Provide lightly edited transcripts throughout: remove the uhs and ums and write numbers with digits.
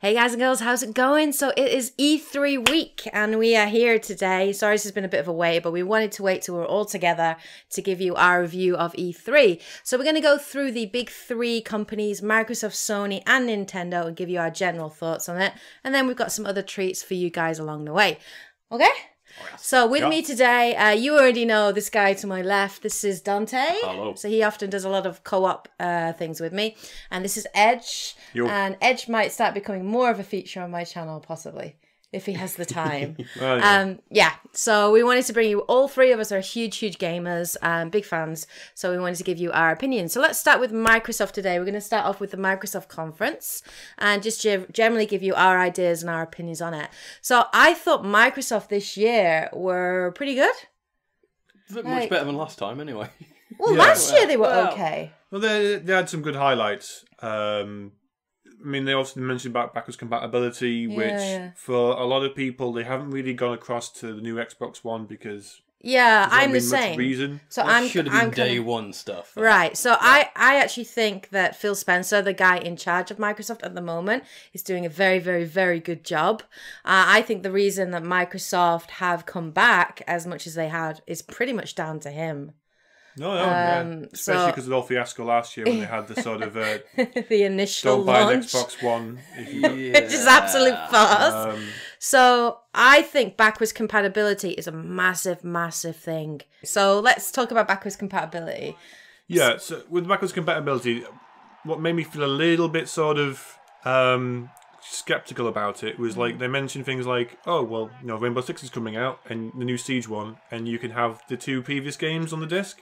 Hey guys and girls, how's it going? So it is E3 week and we are here today. Sorry this has been a bit of a wait, but we wanted to wait till we're all together to give you our review of E3. So we're going to go through the big three companies, Microsoft, Sony and Nintendo, and give you our general thoughts on it. And then we've got some other treats for you guys along the way. Okay? So with me today, you already know this guy to my left. This is Dante. Hello. So he often does a lot of co-op things with me. And this is Edge. Yo. And Edge might start becoming more of a feature on my channel, possibly, if he has the time. Well, yeah. Yeah, so we wanted to bring you, all three of us are huge gamers, big fans, so we wanted to give you our opinions. So let's start with Microsoft today. We're going to start off with the Microsoft conference and just generally give you our ideas and our opinions on it. So I thought Microsoft this year were pretty good. Much better than last time, anyway. Well, last year they were okay. Well, they had some good highlights. I mean, they also mentioned about backwards compatibility, which for a lot of people, they haven't really gone across to the new Xbox One because I'm the much same. reason. So That should have been day one stuff. Right. So I actually think that Phil Spencer, the guy in charge of Microsoft at the moment, is doing a very good job. I think the reason that Microsoft have come back as much as they had is pretty much down to him. Especially because of the whole fiasco last year when they had the sort of the initial don't buy an launch, Xbox One, which is absolute farce. So I think backwards compatibility is a massive thing. So let's talk about backwards compatibility. Yeah, so with backwards compatibility, what made me feel a little bit sort of skeptical about it was like they mentioned things like, oh well, you know, Rainbow Six is coming out and the new Siege one, and you can have the two previous games on the disc.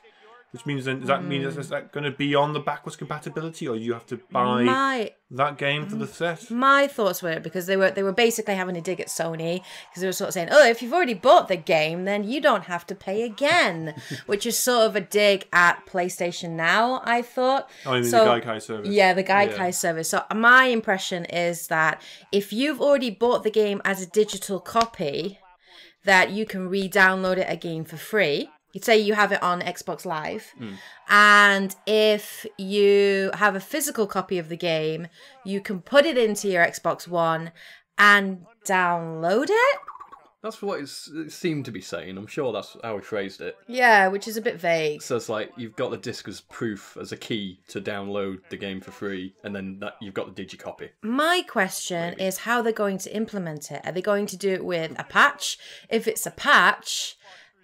Which means then, does that mean is that going to be on the backwards compatibility, or you have to buy that game for the set? My thoughts were, because they were basically having a dig at Sony, because they were sort of saying, oh, if you've already bought the game, then you don't have to pay again, which is sort of a dig at PlayStation Now, I thought. Oh, you mean the Gaikai service? Yeah, the Gaikai service. So my impression is that if you've already bought the game as a digital copy, that you can re-download it again for free. You'd say you have it on Xbox Live, and if you have a physical copy of the game, you can put it into your Xbox One and download it? That's what it seemed to be saying. I'm sure that's how he phrased it. Yeah, which is a bit vague. So it's like you've got the disc as proof, as a key to download the game for free, and then you've got the digicopy. My question is how they're going to implement it. Are they going to do it with a patch? If it's a patch,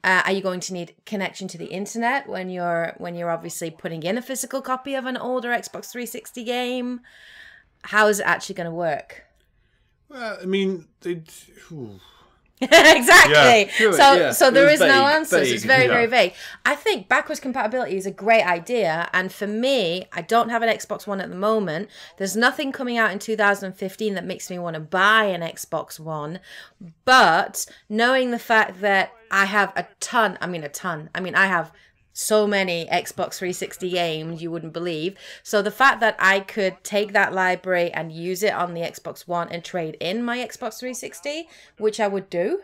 are you going to need connection to the internet when you're obviously putting in a physical copy of an older Xbox 360 game? How is it actually going to work? Well, I mean, Exactly. Yeah, so there is vague, no answers. vague. It's very vague. I think backwards compatibility is a great idea, and for me, I don't have an Xbox One at the moment. There's nothing coming out in 2015 that makes me want to buy an Xbox One, but knowing the fact that I have I have so many Xbox 360 games you wouldn't believe. So the fact that I could take that library and use it on the Xbox One and trade in my Xbox 360, which I would do,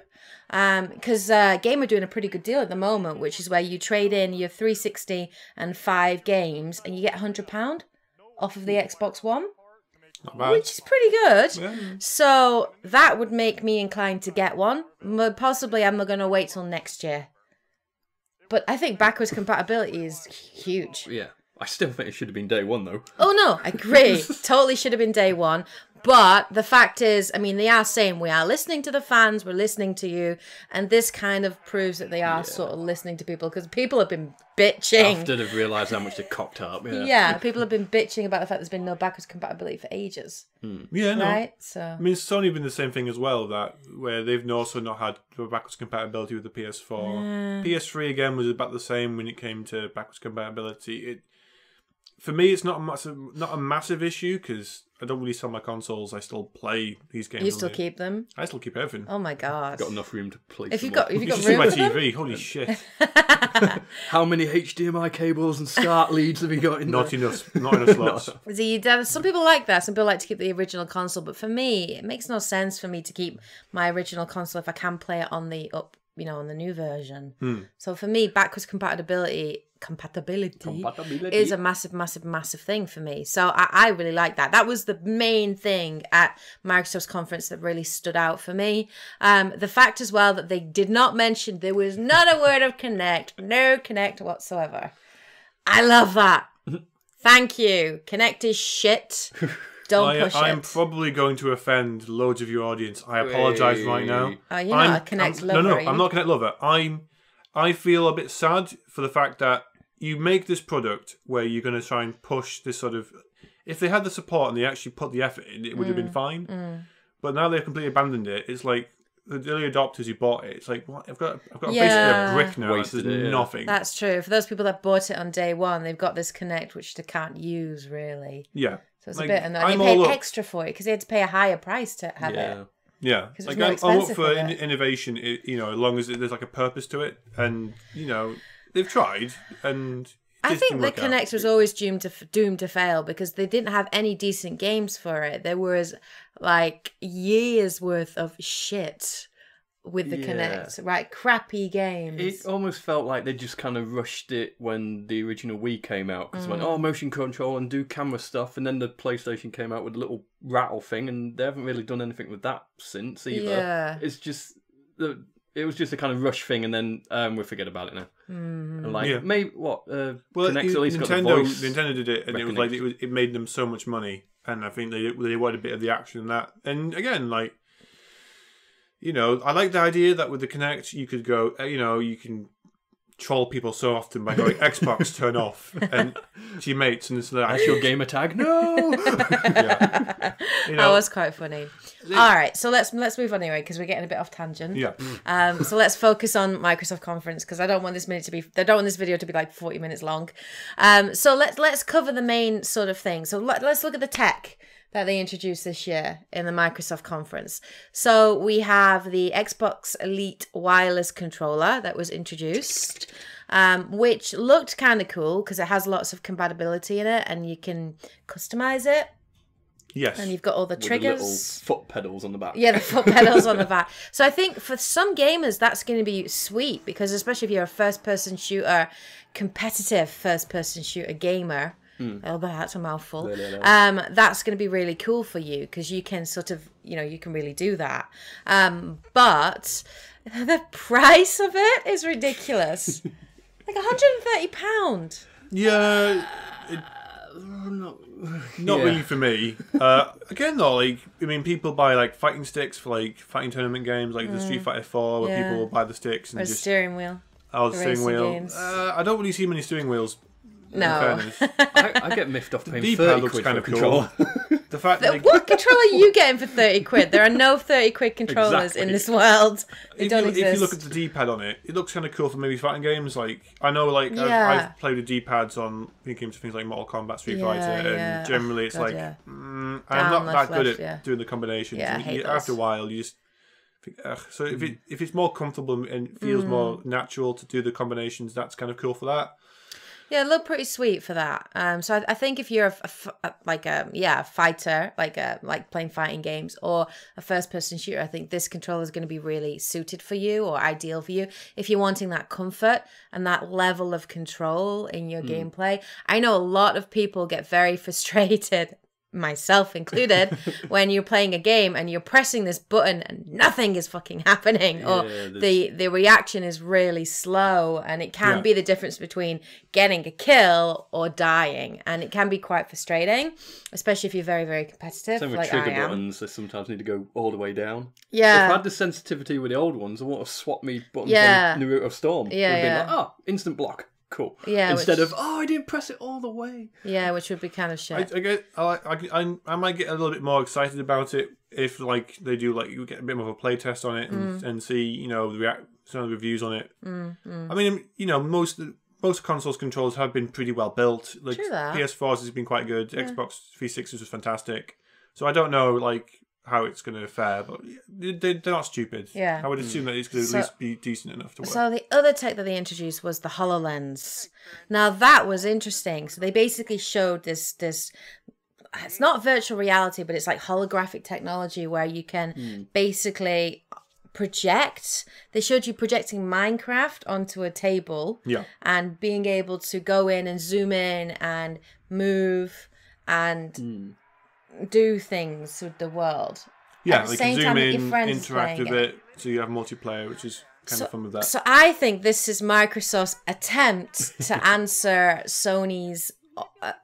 because Game are doing a pretty good deal at the moment, which is where you trade in your 360 and 5 games and you get £100 off of the Xbox One. Which is pretty good. Yeah. So that would make me inclined to get one. But possibly I'm not going to wait till next year. But I think backwards compatibility is huge. Yeah. I still think it should have been day one, though. Oh, no, I agree. Totally should have been day one. But the fact is, I mean, they are saying we are listening to the fans, we're listening to you, and this kind of proves that they are sort of listening to people, because people have been bitching. After they've realised how much they cocked up. Yeah, people have been bitching about the fact there's been no backwards compatibility for ages. Yeah, no. Right? So I mean, Sony have been the same thing as well, where they've also not had backwards compatibility with the PS4. PS3, again, was about the same when it came to backwards compatibility. For me, it's not a massive issue, because I don't really sell my consoles. I still play these games. You still keep them? I still keep everything. Oh my god! I've got enough room to play. If you've got you room should see my for them? TV. Holy shit! How many HDMI cables and SCART leads have you got in Not there? Not enough slots. See, some people like that. Some people like to keep the original console, but for me, it makes no sense for me to keep my original console if I can play it on the on the new version. So for me, backwards compatibility is a massive thing for me. So I really like that. That was the main thing at Microsoft's conference that really stood out for me. The fact as well that they did not mention, there was not a word of Kinect, no Kinect whatsoever. I love that. Thank you. Kinect is shit. Don't push it. I'm probably going to offend loads of your audience. I apologise right now. Oh, you're not a Kinect lover. No, I'm not a Kinect lover. I feel a bit sad for the fact that you make this product where you're going to try and push this sort of... If they had the support and they actually put the effort in, it would have been fine. But now they've completely abandoned it. It's like the early adopters who bought it. It's like, what? I've got basically a brick now. Wasted it, nothing. That's true. For those people that bought it on day one, they've got this Kinect which they can't use really. Yeah. So it's a bit, and they paid extra for it because they had to pay a higher price to have it. Yeah, like I'm up for innovation. As long as there's like a purpose to it, and they've tried, and I think the Kinect was always doomed to fail because they didn't have any decent games for it. There was like years worth of shit with the Kinect, right? Crappy games. It almost felt like they just kind of rushed it when the original Wii came out because went, motion control and do camera stuff, and then the PlayStation came out with a little rattle thing, and they haven't really done anything with that since either. Yeah. It's just it was just a kind of rush thing, and then we forget about it now. And maybe Kinect's at least got the voice. Nintendo did it, and it was like it made them so much money, and I think they wanted a bit of the action in that. And again, like. I like the idea that with the Kinect, you could go, you can troll people so often by going, Xbox, turn off, and to your mates, and it's like... That's your gamer tag? No! That was quite funny. All right, so let's move on anyway, because we're getting a bit off tangent. Yeah. So let's focus on Microsoft conference, because I don't want this video to be like 40 minutes long. So let's cover the main sort of thing. So let's look at the tech that they introduced this year in the Microsoft conference. So we have the Xbox Elite wireless controller that was introduced, which looked kind of cool because it has lots of compatibility in it and you can customize it. Yes. And you've got all the triggers. The little foot pedals on the back. Yeah, the foot pedals on the back. So I think for some gamers, that's going to be sweet because especially if you're a first-person shooter, competitive first-person shooter gamer, oh, that's a mouthful. That's going to be really cool for you because you can sort of, you can really do that. But the price of it is ridiculous. Like £130. Yeah. Not really for me. Again, though, people buy fighting sticks for fighting tournament games, like the Street Fighter 4, where people will buy the sticks and just steering wheel. Oh, the steering wheel. I don't really see many steering wheels. No. I get miffed off paying the 30 looks quid kind for of controller. Cool. The fact that what controller are you getting for 30 quid? There are no 30 quid controllers in this world. They don't exist. If you look at the D-pad on it, it looks kind of cool for maybe fighting games. I know, I've played with D-pads on games, things like Mortal Kombat, Street Fighter, and generally it's I'm not that good at doing the combinations. Yeah, after a while, you just think, ugh. So if it's more comfortable and feels more natural to do the combinations, that's kind of cool for that. Yeah, it looked pretty sweet for that. So I think if you're a fighter, like playing fighting games or a first-person shooter, I think this controller is going to be really suited for you or ideal for you if you're wanting that comfort and that level of control in your gameplay. I know a lot of people get very frustrated, myself included, when you're playing a game and you're pressing this button and nothing is fucking happening, or the reaction is really slow, and it can be the difference between getting a kill or dying, and it can be quite frustrating, especially if you're very, very competitive. Same with trigger buttons, they sometimes need to go all the way down. Yeah. If I had the sensitivity with the old ones, I would have swapped me buttons on Naruto Storm. Yeah, it would have been like, instant block. Cool. Yeah. Instead of I didn't press it all the way. Yeah, which would be kind of shit. I might get a little bit more excited about it if they do you get a bit more of a play test on it and see some of the reviews on it. I mean most consoles controllers have been pretty well built. Like PS4's has been quite good. Xbox 360's was fantastic. So I don't know how it's going to fare, but they're not stupid. Yeah. I would assume that it's going to at least be decent enough to work. So the other tech that they introduced was the Hololens. Now that was interesting. So they basically showed this it's not virtual reality, but it's like holographic technology where you can basically project. They showed you projecting Minecraft onto a table. Yeah. And being able to go in and zoom in and move and do things with the world. Yeah, At the they same can time zoom that your in, friends interact playing with it. it, so you have multiplayer, which is kind of fun with that. So I think this is Microsoft's attempt to answer Sony's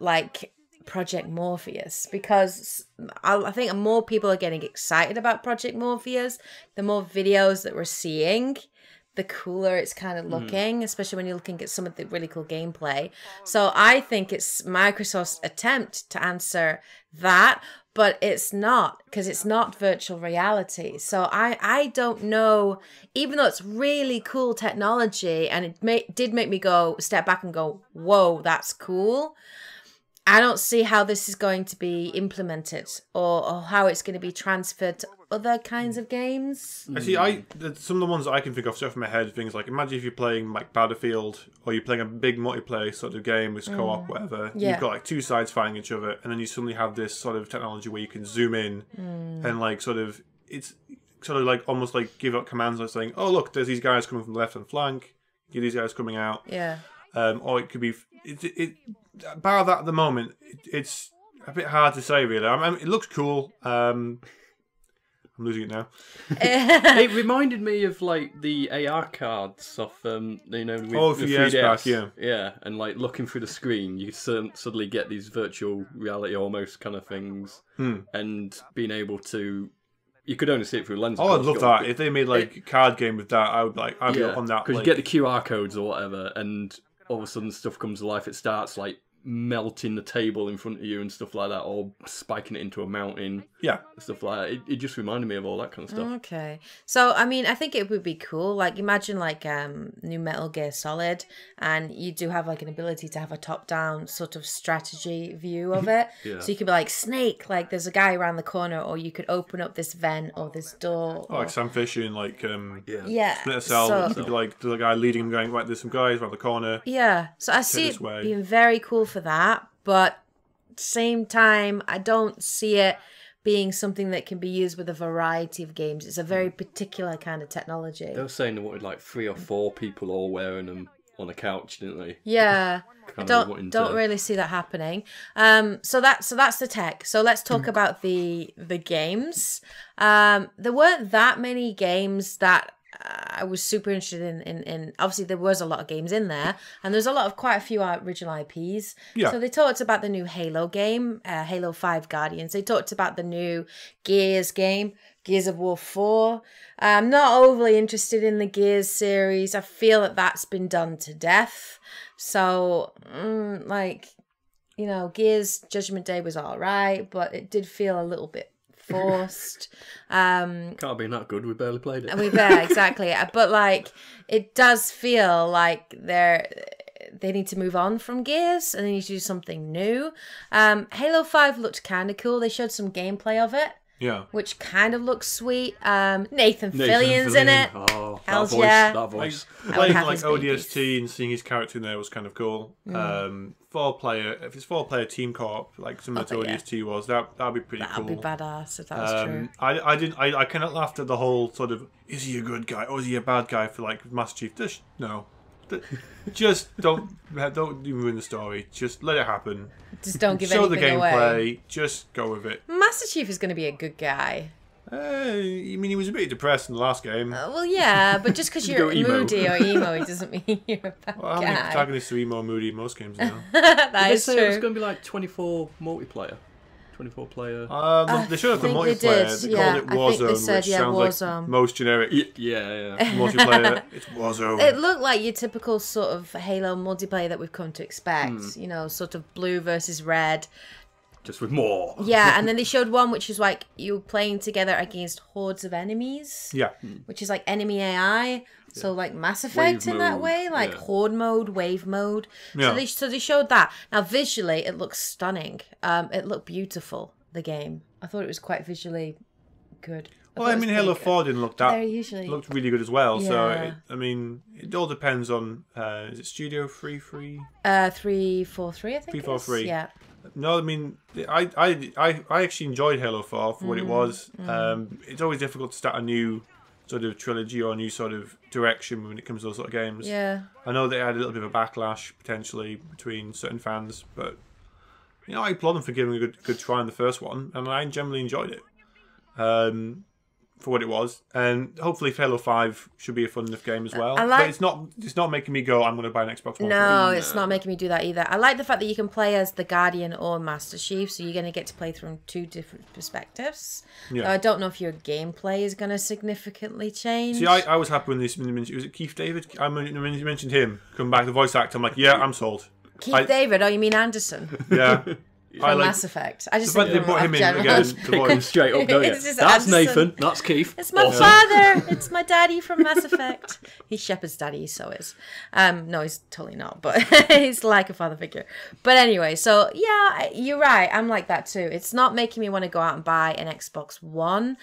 like Project Morpheus, because I think more people are getting excited about Project Morpheus. The more videos that we're seeing, the cooler it's kind of looking, especially when you're looking at some of the really cool gameplay. So I think it's Microsoft's attempt to answer that, but it's not, because it's not virtual reality. So I don't know, even though it's really cool technology, and it did make me go step back and go, whoa, that's cool. I don't see how this is going to be implemented, or how it's going to be transferred to other kinds of games. Actually, some of the ones that I can think of straight from my head, things like, imagine if you're playing like Battlefield, or you're playing a big multiplayer sort of game with co-op, whatever. Yeah. You've got like two sides fighting each other, and then you suddenly have this sort of technology where you can zoom in and like it's sort of like almost like give up commands like saying, oh look, there's these guys coming from the left-hand flank, these guys coming out. Yeah. Or it could be bar that at the moment, it's a bit hard to say really. I mean, it looks cool. I'm losing it now. It reminded me of like the AR cards off, with a few the years 3DS. back, yeah, and like looking through the screen, you suddenly get these virtual reality almost kind of things, and being able to. You could only see it through a lens. Oh, I'd love that. If they made like a card game with that, I'd be up on that. Because like... you get the QR codes or whatever, and all of a sudden stuff comes to life. It starts like melting the table in front of you and stuff like that, or spiking it into a mountain. Yeah. Stuff like that. It just reminded me of all that kind of stuff. Okay. So, I mean, I think it would be cool. Like, imagine like new Metal Gear Solid, and you do have like an ability to have a top-down sort of strategy view of it. Yeah. So you could be like Snake, like there's a guy around the corner, or you could open up this vent or this door. Oh, like Sam Fisher in like Yeah. Splinter Cell. So, It could be like the guy leading him going, right, there's some guys around the corner. yeah. So I see this it way. being very cool for that, but same time, I don't see it being something that can be used with a variety of games. It's a very particular kind of technology. They were saying they wanted like 3 or 4 people all wearing them on a couch, didn't they? Yeah. I Kind of wanting don't to- really see that happening. So that's the tech. So let's talk about the games. There weren't that many games that I was super interested in. Obviously, there was a lot of games in there, and there's quite a few original IPs. Yeah. So they talked about the new Halo game, Halo 5 Guardians. They talked about the new Gears game, Gears of War 4. I'm not overly interested in the Gears series. I feel that that's been done to death. So, Gears Judgment Day was all right, but it did feel a little bit forced. Can't have been that good. We barely played it. Exactly. But it does feel like they need to move on from Gears and they need to do something new. Halo 5 looked kind of cool. They showed some gameplay of it. Yeah. Which kind of looks sweet. Nathan Fillion's in it. Oh, Hells that voice, yeah. that voice. Playing have like his ODST and seeing his character in there was kind of cool. 4-player, if it's 4-player team co-op, like similar to yeah. ODST was, that'd be pretty cool. That'd be badass if that was true. I kind of laughed at the whole sort of, is he a good guy or is he a bad guy for like Master Chief? No. Just don't even ruin the story. Just let it happen. Just don't give Show the anything gameplay. away. Just go with it. Master Chief is going to be a good guy. I mean, he was a bit depressed in the last game. Well, yeah, but just because you're go emo. moody or emo, it doesn't mean you're a bad Well, I mean, guy. protagonists are emo moody in most games now. That Did they is say it was true. going to be like 24 multiplayer? 24 player? They showed up the think they multiplayer. did, They called it yeah. I think they Warzone, said, which yeah, sounds Warzone. like most generic Yeah. multiplayer. It's Warzone. It looked like your typical sort of Halo multiplayer that we've come to expect. You know, sort of blue versus red. Just with more. Yeah, and then they showed one which was like you were playing together against hordes of enemies. Yeah. Which is like enemy AI. So like Mass Effect Wave in that mode, way, like yeah. horde mode, wave mode. Yeah. So they showed that. Now visually, it looks stunning. It looked beautiful. The game, I thought it was quite visually good. Well, I mean, Halo 4 didn't look that. They're usually Looked really good as well. So, Yeah. it all depends on. Is it Studio 3? 343, I think. 343. Yeah. No, I mean, I actually enjoyed Halo 4 for what it was. It's always difficult to start a new sort of trilogy or a new sort of direction when it comes to those sort of games. Yeah. I know they had a little bit of a backlash potentially between certain fans, but I applaud them for giving a good try on the first one, and I generally enjoyed it for what it was. And hopefully Halo 5 should be a fun enough game as well. But it's not making me go, I'm going to buy an Xbox One. No, it's not making me do that either. I like the fact that you can play as the Guardian or Master Chief, so you're going to get to play from 2 different perspectives. Yeah. I don't know if your gameplay is going to significantly change. See, I was happy when this was it Keith David? When you mentioned him, come back, the voice actor, I'm like, yeah, I'm sold. Keith David? Oh, you mean Anderson? Yeah. From Mass Effect. I just think they put him in again. Pick him straight up, don't you? It's just That's Anderson. Nathan. That's Keith. It's my father. It's my daddy from Mass Effect. He's Shepard's daddy, so is. No, he's totally not, but he's like a father figure. But anyway, so yeah, you're right. I'm like that too. It's not making me want to go out and buy an Xbox One.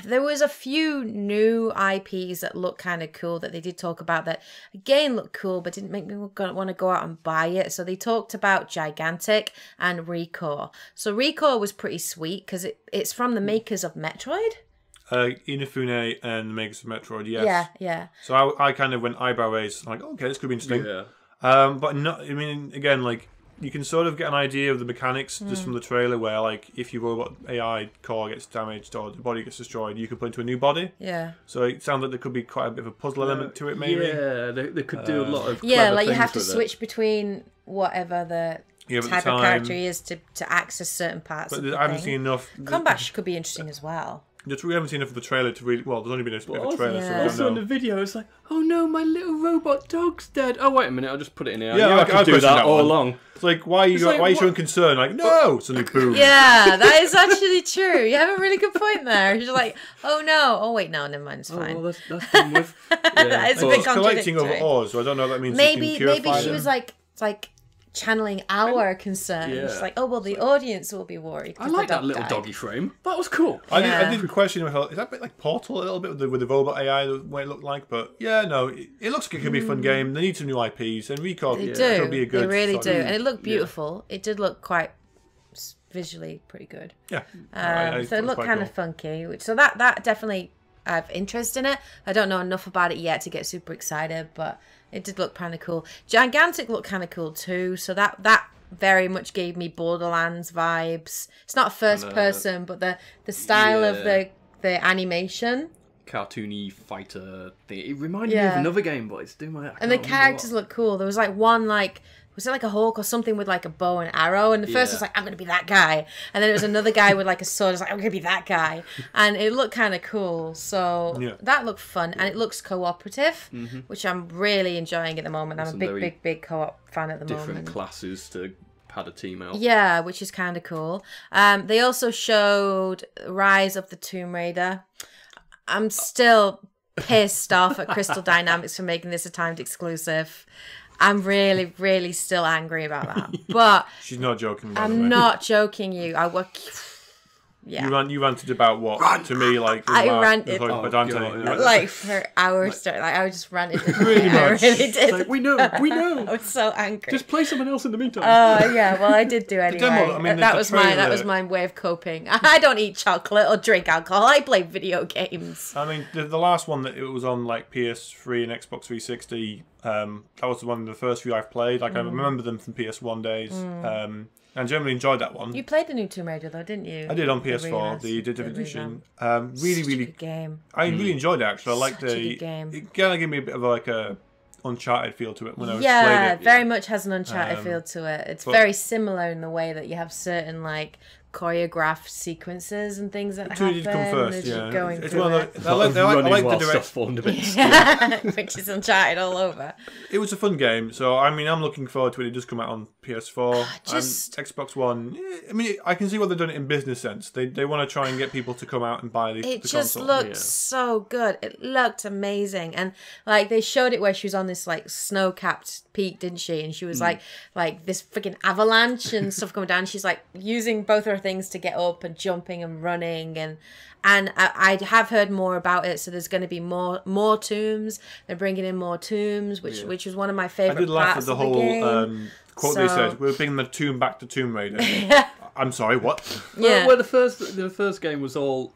There was a few new IPs that look kind of cool that they did talk about that again looked cool but didn't make me want to go out and buy it. So they talked about Gigantic and Recore. So Recore was pretty sweet because it's from the makers of Metroid. Inafune and the makers of Metroid, yes. Yeah. So I kind of went eyebrow raised, like, okay, this could be interesting. Yeah. But not, I mean, again, like, you can sort of get an idea of the mechanics just from the trailer where, like, if your robot AI core gets damaged or the body gets destroyed, you can put into a new body. Yeah. So it sounds like there could be quite a bit of a puzzle element to it, maybe. Yeah, they could do a lot of Yeah, like you things have to with switch between whatever the type of character he is to access certain parts of the I haven't thing. seen enough. Combat could be interesting as well. We haven't seen enough of the trailer to really... Well, there's only been a bit of a trailer, so we Also don't in know. the video, it's like, oh no, my little robot dog's dead. Oh, wait a minute, I'll just put it in here. Yeah, I could do that all one. along. It's like, why are you showing concern? Like, no! Suddenly, boom. Yeah, that is actually true. You have a really good point there. You're like, oh no. Oh wait, no, never mind, it's fine. Oh, well, that's done with. Yeah. It's a Well, bit it's collecting over contradictory. ores, so I don't know what that means. Maybe you can purify she them. was like channeling our concern. Yeah. She's like, oh well, the audience will be worried. I 'cause like the that dog little died. doggy frame. That was cool. I did question is that a bit like Portal a little bit with the robot AI the way it looked like, but yeah, no, it looks like it could be a fun game. They need some new IPs, and Recall They could be a do. good. They really sort do, of- and it looked beautiful. It did look quite visually pretty good. Yeah, So it looked kind of funky. So that definitely I have interest in it. I don't know enough about it yet to get super excited, but it did look kind of cool. Gigantic looked kind of cool too. So that very much gave me Borderlands vibes. It's not first person, but the style of the animation. Cartoony fighter thing. It reminded me of another game, but it's doing my. And the characters look cool. There was like one was it like a hawk or something with like a bow and arrow? And the first was like, I'm going to be that guy. And then it was another guy with like a sword. I was like, I'm going to be that guy. And it looked kind of cool. So that looked fun. And it looks cooperative, which I'm really enjoying at the moment. I'm a big co-op fan at the moment. Different classes to pad a team out. Yeah, which is kind of cool. They also showed Rise of the Tomb Raider. I'm still pissed off at Crystal Dynamics for making this a timed exclusive. I'm really, really still angry about that. But she's not joking. I'm not joking. Yeah. You ranted about what to me like I ranted Dante. like for hours. Like I just ranted. Really much. I really did. Like, we know. I was so angry. Just play someone else in the meantime. Oh yeah, well I did do anyway. demo, I mean, that the was trailer- my way of coping. I don't eat chocolate or drink alcohol. I play video games. I mean, the last one that it was on like PS3 and Xbox 360. That was one of the first few I've played. Like I remember them from PS1 days. And generally enjoyed that one. You played the new Tomb Raider though, didn't you? I did on PS4, the Definitive Edition. Really, Such a good game. I really enjoyed it actually. I liked Such a good game. It kind of gave me a bit of like a Uncharted feel to it when I played it. Very much has an Uncharted feel to it. It's very similar in the way that you have certain like choreographed sequences and things that happen. Did come first, as you're yeah. going It's through one of it. the, I like the while direct. stuff falling to bits. Which is Uncharted all over. It was a fun game, so I mean, I'm looking forward to it. It does come out on PS4 Just- and Xbox One. I mean, I can see what they're doing it in business sense. They want to try and get people to come out and buy the It the just console. looked so good. It looked amazing, and like they showed it where she was on this like snow-capped peak, didn't she? And she was like this freaking avalanche and stuff coming down. She's like using both her things to get up and jumping and running, and I have heard more about it. So there's going to be more tombs. They're bringing in more tombs, which was one of my I favorite did laugh parts at the of the game. whole quote they So- said. We're bringing the tomb back to Tomb Raider. I'm sorry, what? Yeah. Well, the first game was all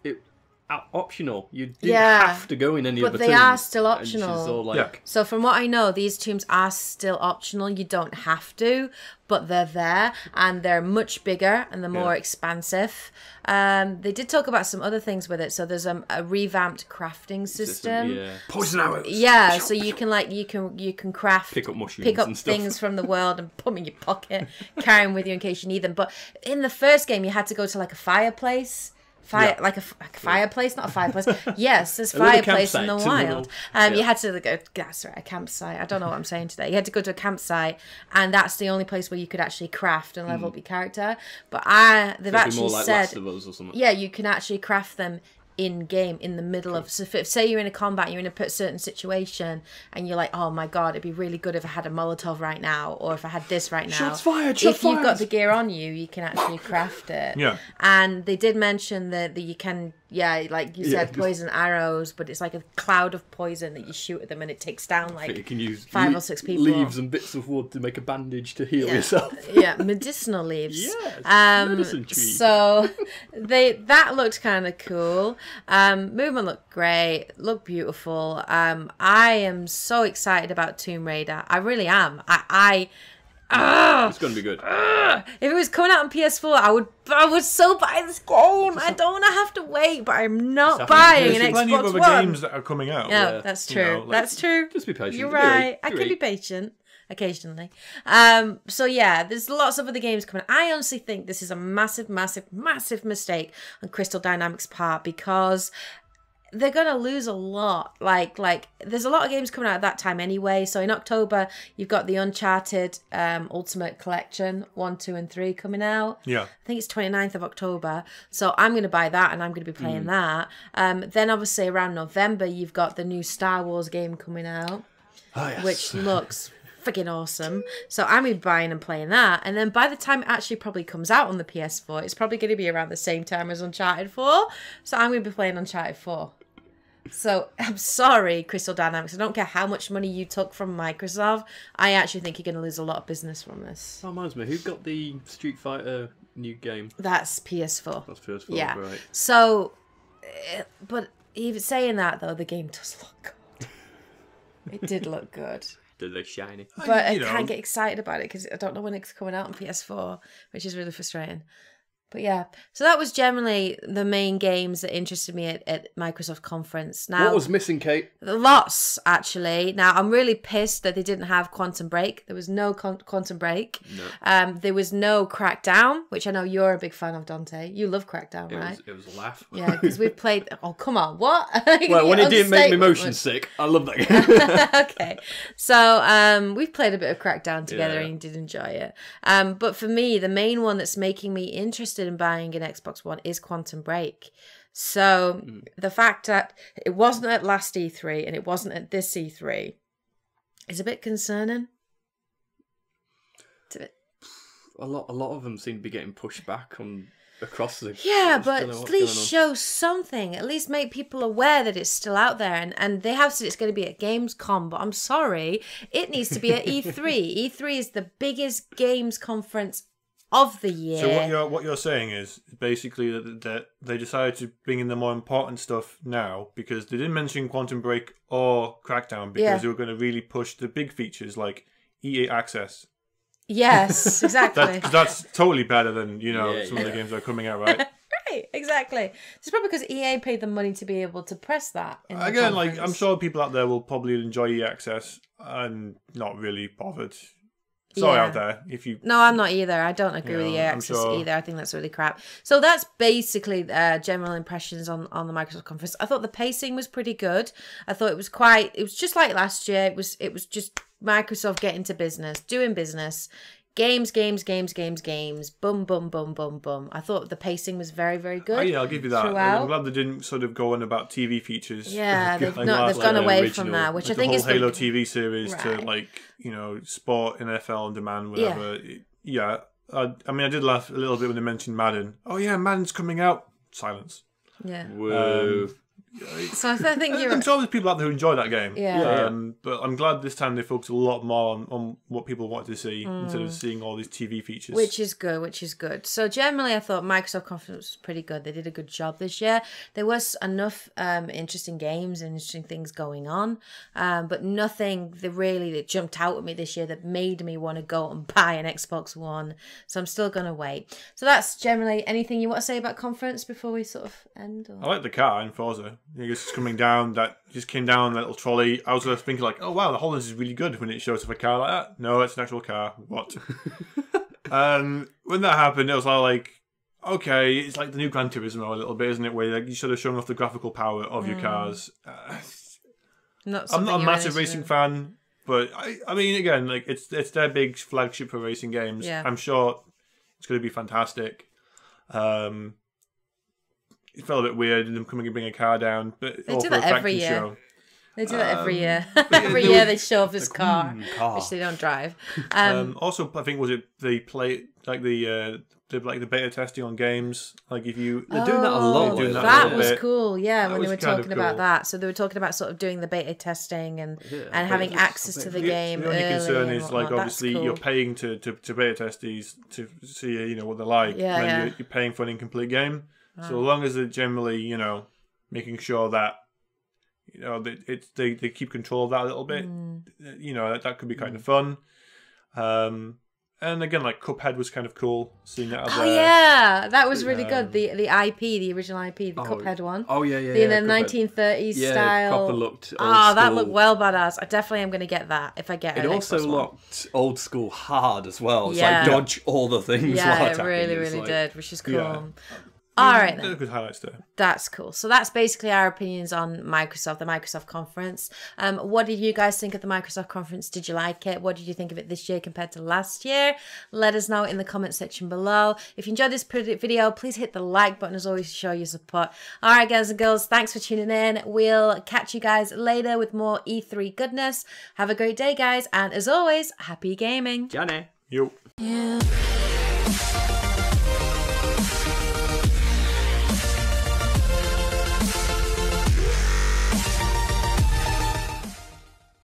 optional. You didn't Yeah, have to go in any but of the they tombs. are still And she's optional. all like, Yeah. So from what I know, these tombs are still optional. You don't have to, but they're there, and they're much bigger and they're more expansive. They did talk about some other things with it. So there's a revamped crafting system. yeah. Poison arrows. Yeah, so you can you can craft, Pick up mushrooms pick up and stuff. things from the world and put them in your pocket, carry them with you in case you need them. But in the first game, you had to go to like a fireplace. Like a fireplace, not a fireplace. Yes, there's little fireplace in the campsite, wild. yeah. You had to go. That's right, a campsite. I don't know what I'm saying today. You had to go to a campsite, and that's the only place where you could actually craft and level up your character. But they've It'd be actually more like said, Last of Us or something. yeah, you can actually craft them in game in the middle of. So if say you're in a combat, you're in a certain situation, and you're like, oh my god, it'd be really good if I had a Molotov right now, or if I had this right now. Shots fired. If you've got the gear on you, you can actually craft it. Yeah. And they did mention that you can, like you said, poison arrows, but it's like a cloud of poison that you shoot at them, and it takes down like You can use 5 or 6 people. leaves and bits of wood to make a bandage to heal yourself. Yeah, medicinal leaves. Yes, medicine tree. So that looked kind of cool. Movement looked great, looked beautiful. I am so excited about Tomb Raider. I really am. It's going to be good. If it was coming out on PS4, I would so buy this game. I don't want to have to wait, but I'm not buying an There's plenty of Xbox other One. games that are coming out. No, that's true. You know, like, That's true. Just be patient. You're You're right. right. I You're can be right. patient occasionally. So yeah, there's lots of other games coming. I honestly think this is a massive, massive, massive mistake on Crystal Dynamics' part, because they're gonna lose a lot. Like there's a lot of games coming out at that time anyway. So in October, you've got the Uncharted Ultimate Collection 1, 2, and 3 coming out. Yeah. I think it's 29th of October. So I'm going to buy that, and I'm going to be playing that. Then obviously around November, you've got the new Star Wars game coming out, Oh, yes. which looks freaking awesome. So I'm going to be buying and playing that. And then by the time it actually probably comes out on the PS4, it's probably going to be around the same time as Uncharted 4. So I'm going to be playing Uncharted 4. So I'm sorry, Crystal Dynamics. I don't care how much money you took from Microsoft. I actually think you're going to lose a lot of business from this. That reminds me, who got the Street Fighter new game? That's PS4. That's first of all, Yeah. right. So, but even saying that though, the game does look good. It did look good. Did they shiny? But I you know. can't get excited about it because I don't know when it's coming out on PS4, which is really frustrating. But yeah, so that was generally the main games that interested me at Microsoft conference. Now, What was missing, Kate? lots, actually. Now, I'm really pissed that they didn't have Quantum Break. There was no Quantum Break. No. There was no Crackdown, which I know you're a big fan of, Dante. You love Crackdown, right? It was a laugh. Yeah, because we've played... Oh, come on, what? Well, when it didn't make me Understatement. motion sick, I love that game. Okay, so we've played a bit of Crackdown together Yeah. and did enjoy it. But for me, the main one that's making me interested in buying an Xbox One is Quantum Break. So the fact that it wasn't at last E3 and it wasn't at this E3 is a bit concerning. It's a bit... A lot of them seem to be getting pushed back on across the. Yeah, I just but don't know at what's least going on. show something. At least make people aware that it's still out there. And they have said it's going to be at Gamescom, but I'm sorry, it needs to be at E3. E3 is the biggest games conference of the year. So what you're saying is basically that they decided to bring in the more important stuff now because they didn't mention Quantum Break or Crackdown because they were going to really push the big features like EA Access. Yes, exactly. That's totally better than some of the Yeah. games that are coming out, right? Right, exactly. It's probably because EA paid the money to be able to press that. In the Again, conference. I'm sure people out there will probably enjoy EA Access and not really bothered. Sorry Yeah. out there if you. No, I'm not either. I don't agree with Yeah, EA I'm Access sure. either. I think that's really crap. So that's basically general impressions on the Microsoft conference. I thought the pacing was pretty good. I thought it was just like last year. It was just Microsoft getting to business, doing business. Games. Boom, boom, boom, boom, boom. I thought the pacing was very, very good. Oh, yeah, I'll give you that. And throughout. I'm glad they didn't sort of go on about TV features. Yeah, they've Like not. last They've gone year. away original. from that, which Like I think the is whole Halo the, TV series Right. to sport, NFL on demand, whatever. Yeah, I mean, I did laugh a little bit when they mentioned Madden. Oh yeah, Madden's coming out. Silence. yeah. Whoa. So I think you're. I'm sure there's people out there who enjoy that game. Yeah. But I'm glad this time they focused a lot more on what people wanted to see instead of seeing all these TV features. Which is good. So generally I thought Microsoft Conference was pretty good. They did a good job this year. There was enough interesting games and interesting things going on, but nothing that jumped out at me this year that made me want to go and buy an Xbox One. So I'm still going to wait. So that's generally anything you want to say about Conference before we sort of end? Or? I like the car in Forza. Just coming down, that just came down that little trolley. I was just thinking like, oh wow, the Hololens is really good when it shows off a car like that. No, it's an actual car. What? When that happened, it was all like, okay, it's like the new Gran Turismo a little bit, isn't it? Where like, you sort of showing off the graphical power of your cars. I'm not a massive racing fan, but I mean, again, like it's their big flagship for racing games. Yeah. I'm sure it's going to be fantastic. It felt a bit weird them coming and bringing a car down, but they do that every year. Show. They do that every year. Every year they show off this car, which they don't drive. Also, I think they play like the beta testing on games. Like if you they're doing that a lot. That was cool. Yeah, when they were talking about that. So they were talking about sort of doing the beta testing and having access to the game. The only concern is like obviously you're paying to beta test these to see what they're like. Yeah, and then you're paying for an incomplete game. So long as they're generally making sure that they keep control of that a little bit, that could be kind of fun. And again, like Cuphead was kind of cool seeing that. Yeah, that was really good. The IP, the original IP, the Cuphead one. Oh yeah. In the 1930s style. Proper looked. That looked well badass. I definitely am going to get that if I get it. It also looked old school hard as well. It's like dodge all the things. Yeah, it really did, which is cool. Yeah. All right, then. Good highlights there. That's cool. So that's basically our opinions on Microsoft, the Microsoft conference. What did you guys think of the Microsoft conference? Did you like it? What did you think of it this year compared to last year? Let us know in the comment section below. If you enjoyed this video, please hit the like button as always to show your support. All right, guys and girls, thanks for tuning in. We'll catch you guys later with more E3 goodness. Have a great day, guys. And as always, happy gaming. Johnny. Yo. Yeah.